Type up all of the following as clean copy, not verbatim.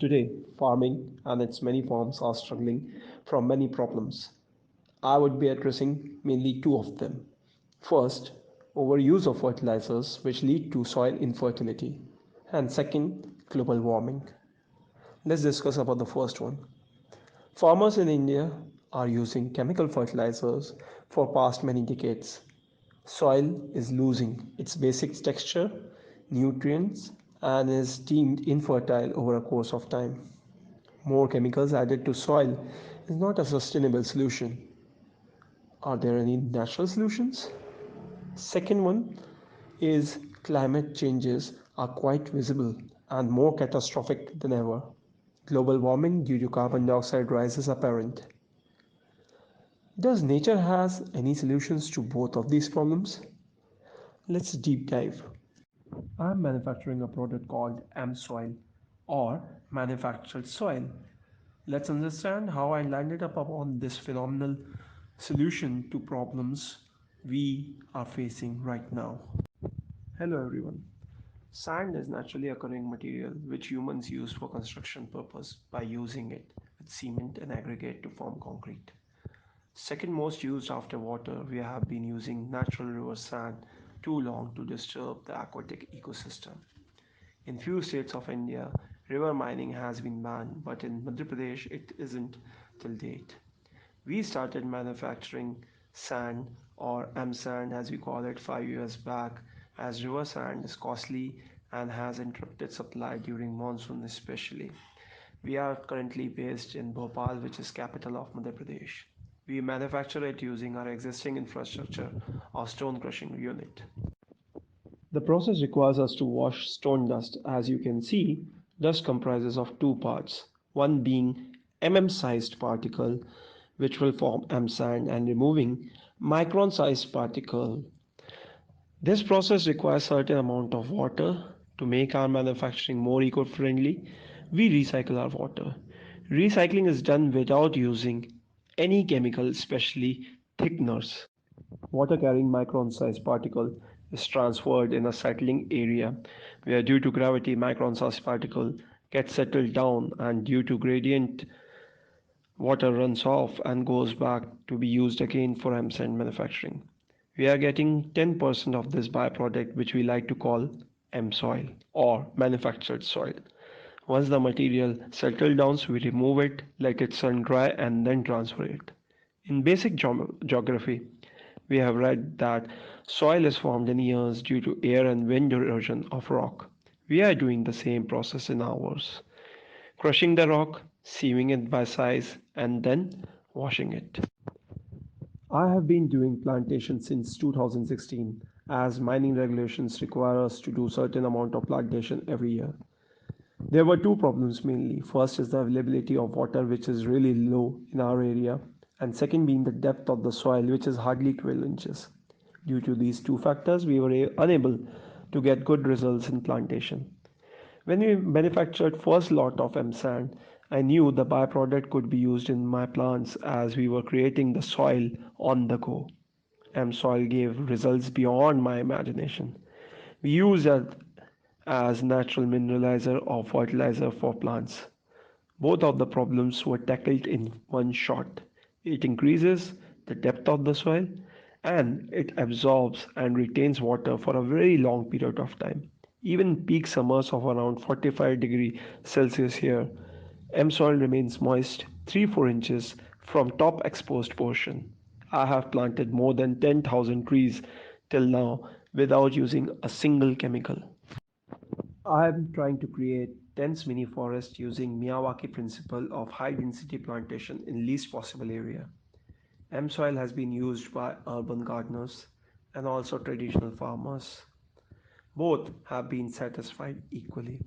Today, farming and its many forms are struggling from many problems. I would be addressing mainly two of them. First, overuse of fertilizers which lead to soil infertility, and second, global warming. Let's discuss about the first one. Farmers in India are using chemical fertilizers for past many decades. Soil is losing its basic texture, nutrients, and is deemed infertile over a course of time. More chemicals added to soil is not a sustainable solution. Are there any natural solutions? Second one is climate changes are quite visible and more catastrophic than ever. Global warming due to carbon dioxide rise is apparent. Does nature has any solutions to both of these problems? Let's deep dive. I'm manufacturing a product called MSoil or manufactured soil. Let's understand how I landed up upon this phenomenal solution to problems we are facing right now. Hello everyone. Sand is naturally occurring material which humans use for construction purpose by using it with cement and aggregate to form concrete. Second most used after water, we have been using natural river sand too long to disturb the aquatic ecosystem. In few states of India, river mining has been banned, but in Madhya Pradesh it isn't till date. We started manufacturing sand or M sand as we call it 5 years back, as river sand is costly and has interrupted supply during monsoon especially. We are currently based in Bhopal, which is capital of Madhya Pradesh. We manufacture it using our existing infrastructure of stone crushing unit. The process requires us to wash stone dust. As you can see, dust comprises of two parts, one being mm-sized particle which will form m-sand and removing micron-sized particle. This process requires certain amount of water. To make our manufacturing more eco-friendly, we recycle our water. Recycling is done without using any chemical, especially thickeners. Water carrying micron sized particle is transferred in a settling area where due to gravity micron sized particle gets settled down and due to gradient water runs off and goes back to be used again for M sand manufacturing. We are getting 10% of this byproduct which we like to call M soil or manufactured soil. Once the material settles down, we remove it, let it sun dry and then transfer it. In basic geography, we have read that soil is formed in years due to air and wind erosion of rock. We are doing the same process in ours, crushing the rock, sieving it by size, and then washing it. I have been doing plantation since 2016 as mining regulations require us to do certain amount of plantation every year. There were two problems mainly. First is the availability of water, which is really low in our area, and second being the depth of the soil, which is hardly 12 inches. Due to these two factors, we were unable to get good results in plantation. When we manufactured first lot of M sand, I knew the byproduct could be used in my plants as we were creating the soil on the go. M soil gave results beyond my imagination. We used it as natural mineralizer or fertilizer for plants. Both of the problems were tackled in one shot. It increases the depth of the soil and it absorbs and retains water for a very long period of time. Even peak summers of around 45 degrees Celsius here, M soil remains moist 3-4 inches from top exposed portion. I have planted more than 10,000 trees till now without using a single chemical. I am trying to create dense mini forest using Miyawaki principle of high density plantation in least possible area. M soil has been used by urban gardeners and also traditional farmers. Both have been satisfied equally.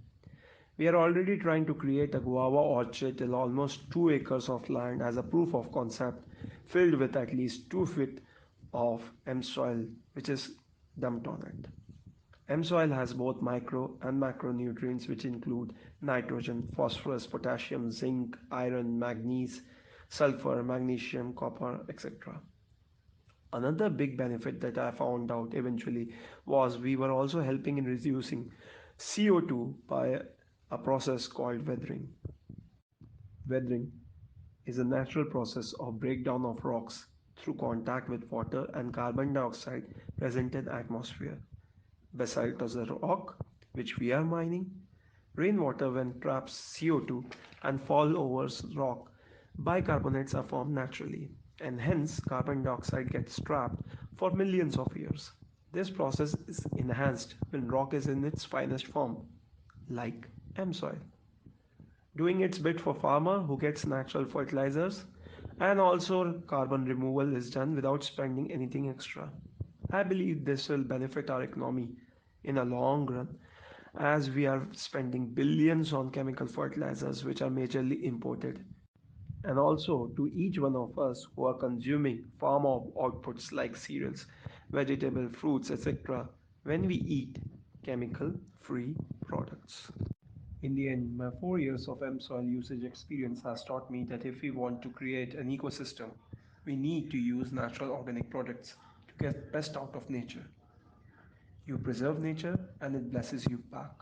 We are already trying to create a guava orchard in almost 2 acres of land as a proof of concept filled with at least 2 feet of M soil which is dumped on it. M soil has both micro and macronutrients which include nitrogen, phosphorus, potassium, zinc, iron, manganese, sulfur, magnesium, copper, etc. Another big benefit that I found out eventually was we were also helping in reducing CO2 by a process called weathering. Weathering is a natural process of breakdown of rocks through contact with water and carbon dioxide present in atmosphere. Basalt is a rock which we are mining. Rainwater when traps CO2 and fall over rock, bicarbonates are formed naturally, and hence carbon dioxide gets trapped for millions of years. This process is enhanced when rock is in its finest form, like MSoil, doing its bit for farmer who gets natural fertilizers, and also carbon removal is done without spending anything extra. I believe this will benefit our economy in a long run as we are spending billions on chemical fertilizers which are majorly imported, and also to each one of us who are consuming farm outputs like cereals, vegetable, fruits, etc. when we eat chemical free products. In the end, my 4 years of MSoil usage experience has taught me that if we want to create an ecosystem, we need to use natural organic products to get best out of nature. You preserve nature and it blesses you back.